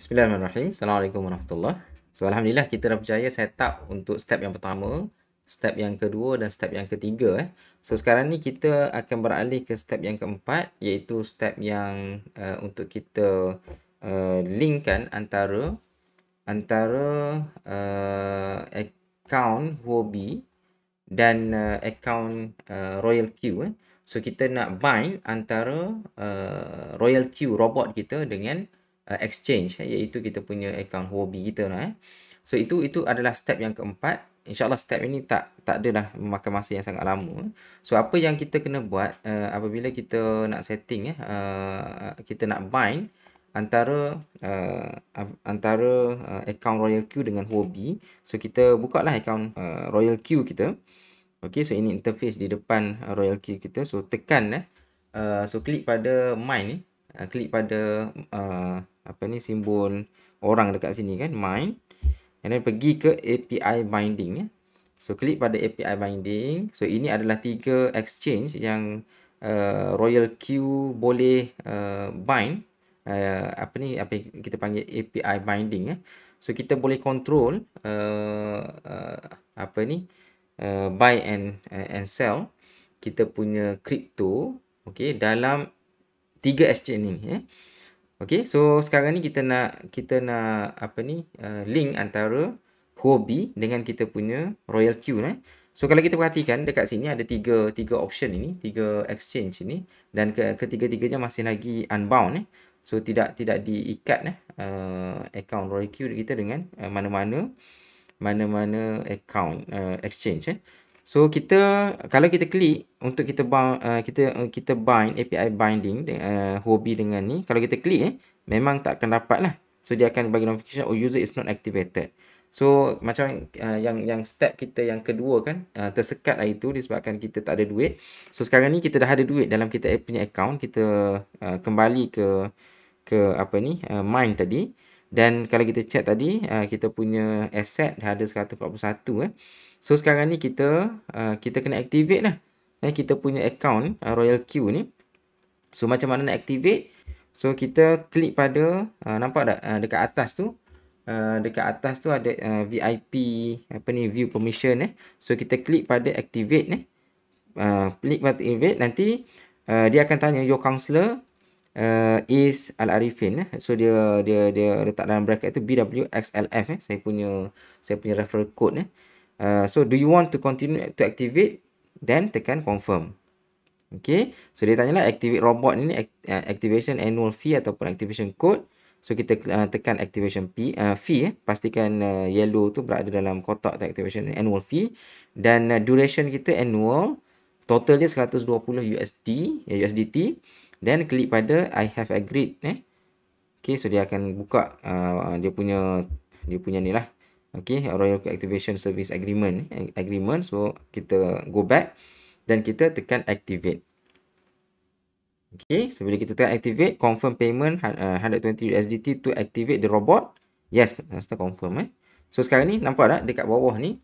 Bismillahirrahmanirrahim. Assalamualaikum warahmatullahi. So, Alhamdulillah kita dah berjaya set up untuk step yang pertama, step yang kedua dan step yang ketiga. So, sekarang ni kita akan beralih ke step yang keempat, iaitu step yang untuk kita linkkan antara account Huobi dan account Royal Q. So, kita nak bind antara Royal Q robot kita dengan exchange, iaitu kita punya account Huobi kita lah. So itu adalah step yang keempat. InsyaAllah step ini tak adalah memakan masa yang sangat lama. So apa yang kita kena buat apabila kita nak setting kita nak bind antara account Royal Q dengan Huobi. So kita buka lah account Royal Q kita. Okay, so ini interface di depan Royal Q kita. So tekan so klik pada mine ni. Klik pada simbol orang dekat sini kan, mine. And then pergi ke API binding. So klik pada API binding. So ini adalah 3 exchange yang Royal Q boleh bind. Apa yang kita panggil API binding. So kita boleh control buy and sell kita punya crypto, okey, dalam 3 exchange ni. Okey, so sekarang ni kita nak link antara Huobi dengan kita punya Royal Q. So kalau kita perhatikan dekat sini ada tiga option ini, 3 exchange ini, dan ketiga-tiganya masih lagi unbound. So tidak diikat account Royal Q kita dengan mana-mana account exchange. So kalau kita klik untuk kita bind API binding Huobi dengan ni, kalau kita klik memang tak akan dapat lah. So dia akan bagi notification user is not activated. So macam yang step kita yang kedua kan, tersekat lah itu disebabkan kita tak ada duit. So sekarang ni kita dah ada duit dalam kita punya account, kita kembali ke mine tadi. Dan kalau kita check tadi, kita punya asset dah ada 141. So sekarang ni kita kena activate lah kita punya account Royal Q ni. So macam mana nak activate? So kita klik pada nampak tak dekat atas tu? Dekat atas tu ada VIP view permission. So kita klik pada activate klik pada activate, nanti dia akan tanya your counselor is Al-Arifin. So dia letak dalam bracket tu BWXLF. Saya punya referral code. So do you want to continue to activate? Then tekan confirm. Okay, so dia tanyalah activate robot ni activation annual fee ataupun activation code. So kita tekan activation fee. Pastikan yellow tu berada dalam kotak activation annual fee, dan duration kita annual, total dia 120 USDT. Dan klik pada I have agreed. Okay, so dia akan buka dia punya ni lah. Okay, Royal Activation Service Agreement. So kita go back dan kita tekan activate. Okay, so bila kita tekan activate, confirm payment 120 USDT to activate the robot. Yes, kita confirm. So sekarang ni nampak tak dekat bawah ni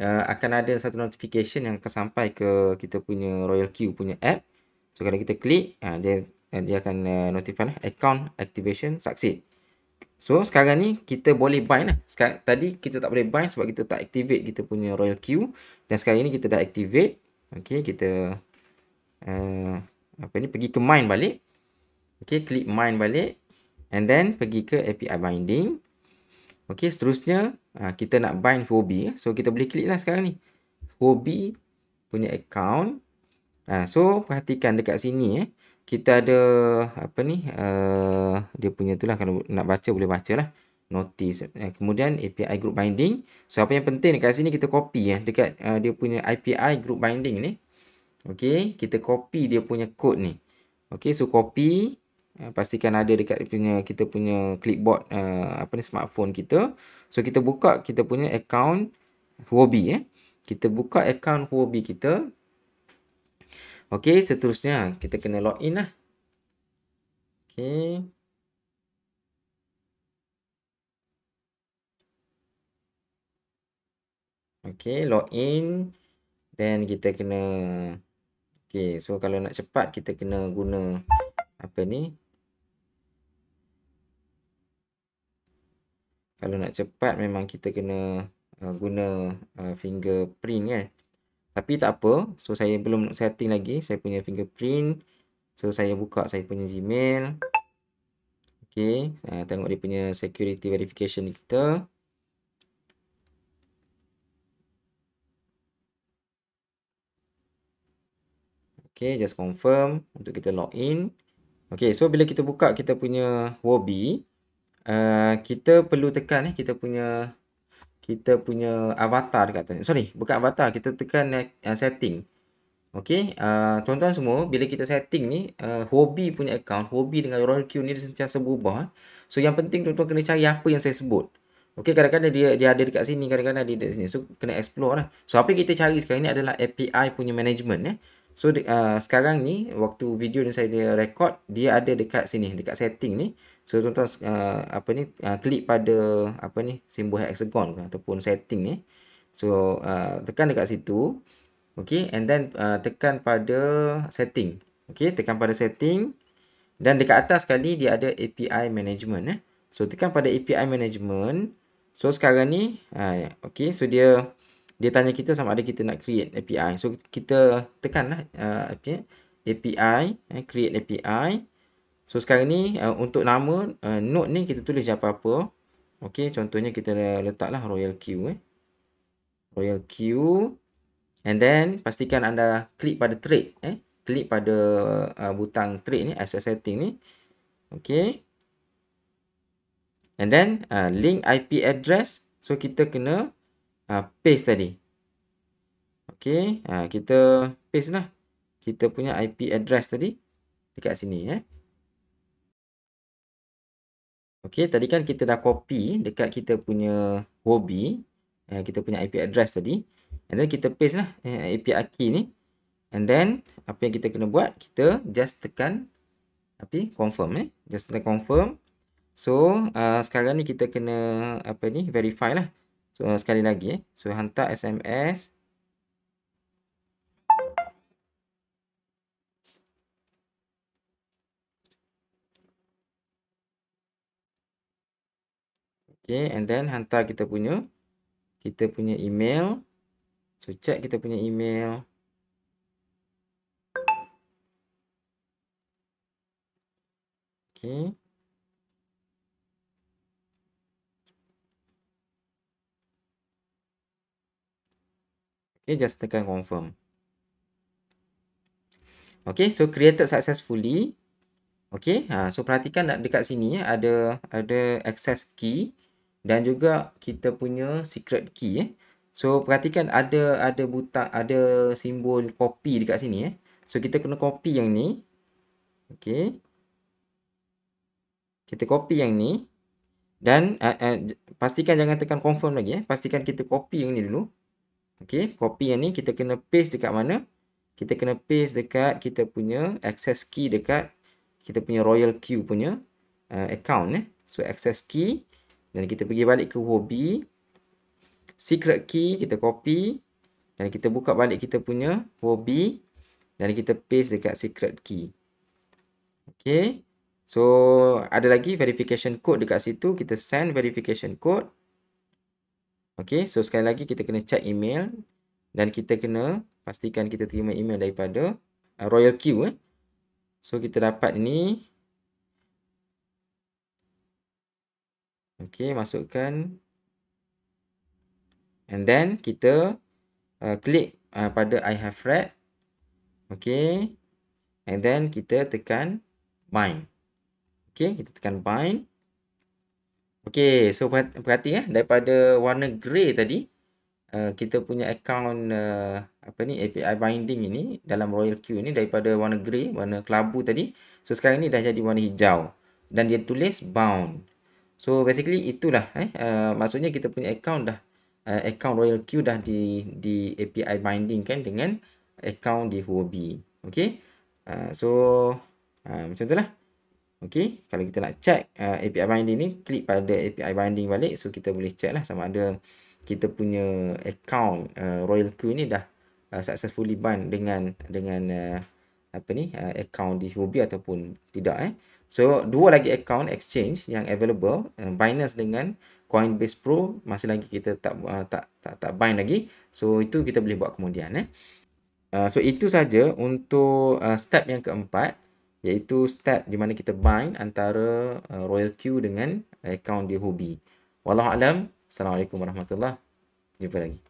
akan ada satu notification yang akan sampai ke kita punya Royal Q punya app. So kalau kita klik, dia akan notify account activation succeed. So sekarang ni kita boleh bind lah. Tadi kita tak boleh bind sebab kita tak activate kita punya Royal Q, dan sekarang ni kita dah activate. Okay, kita pergi ke mine balik. Okay, klik mine balik, and then pergi ke API binding. Okay, seterusnya kita nak bind Huobi. So kita boleh klik lah sekarang ni Huobi punya account. So perhatikan dekat sini kita ada dia punya tu lah, kalau nak baca boleh baca lah, notice. Kemudian API group binding. So apa yang penting dekat sini kita copy dekat dia punya API group binding ni. Okay, kita copy dia punya code ni. Okay, so copy, pastikan ada dekat kita punya clipboard smartphone kita. So kita buka kita punya account Huobi. Kita buka account Huobi kita. Okey, seterusnya kita kena login lah. Okey. Okey, login, dan kita kena so kalau nak cepat kita kena guna Kalau nak cepat memang kita kena guna fingerprint kan. Tapi tak apa. So saya belum setting lagi saya punya fingerprint. So saya buka saya punya Gmail. Okey, tengok dia punya security verification kita. Okey, just confirm untuk kita login. Okey, so bila kita buka kita punya Huobi, kita perlu tekan kita punya avatar dekat atas ni. Sorry, bukan avatar, kita tekan setting. Okey, tuan-tuan semua, bila kita setting ni, Huobi punya account, Huobi dengan Royal Queue ni dia sentiasa berubah. So yang penting tuan-tuan kena cari apa yang saya sebut. Okey, kadang-kadang dia ada dekat sini, kadang-kadang ada dekat sini. So kena explore lah. So apa yang kita cari sekarang ni adalah API punya management. So sekarang ni waktu video ni saya record, dia ada dekat sini, dekat setting ni. So tuan-tuan klik pada simbol hexagon ataupun setting ni. So tekan dekat situ. Okey, and then tekan pada setting. Okey, tekan pada setting dan dekat atas sekali dia ada API management. So tekan pada API management. So sekarang ni okey, so dia tanya kita sama ada kita nak create API. So kita tekanlah API, create API. So sekarang ni untuk nama node ni kita tulis je apa-apa. Okey, contohnya kita letaklah Royal Queue. Royal Queue. And then pastikan anda klik pada trade, klik pada butang trade ni, access setting ni. Okey. And then link IP address, so kita kena paste tadi. Okey, kita paste lah kita punya IP address tadi dekat sini. Okey, tadi kan kita dah copy dekat kita punya Huobi, kita punya IP address tadi. And then kita paste lah API key ni. And then apa yang kita kena buat, kita just tekan confirm. Just tekan confirm. So sekarang ni kita kena verify lah. So sekali lagi so hantar SMS. Okay, and then hantar kita punya email. So check kita punya email. Okay. Okay, just tekan confirm. Okay, so created successfully. Okay, so perhatikan dekat sini ada access key dan juga kita punya secret key. So perhatikan ada butang, ada simbol copy dekat sini. So kita kena copy yang ni. Okay, kita copy yang ni dan pastikan jangan tekan confirm lagi. Pastikan kita copy yang ni dulu. Okay, copy yang ni kita kena paste dekat mana? Kita kena paste dekat kita punya access key dekat kita punya Royal Queue punya account. So access key dan kita pergi balik ke Huobi. Secret key kita copy dan kita buka balik kita punya Huobi dan kita paste dekat secret key. Okay. So ada lagi verification code dekat situ, kita send verification code. Okay, so sekali lagi kita kena check email dan kita kena pastikan kita terima email daripada Royal Queue. So kita dapat ini. Okay, masukkan. And then kita klik pada I have read. Okay. And then kita tekan bind. Okay, kita tekan bind. Okay, so perhati daripada warna grey tadi kita punya account API binding ini dalam Royal Queue ini daripada warna grey, warna kelabu tadi. So sekarang ni dah jadi warna hijau dan dia tulis bound. So basically itulah maksudnya kita punya account dah account Royal Queue dah di API binding kan dengan account di Huobi. Okay, so macam tu lah. Okay, kalau kita nak check API binding ni, klik pada API binding balik. So kita boleh check lah sama ada kita punya account Royal Queue ni dah successfully bind dengan account di Huobi ataupun tidak. So, dua lagi account exchange yang available, Binance dengan Coinbase Pro masih lagi kita tak bind lagi. So, itu kita boleh buat kemudian. So, itu saja untuk step yang keempat, iaitu step di mana kita bind antara Royal Q dengan account di Huobi. Wallahualam. Assalamualaikum warahmatullahi. Jumpa lagi.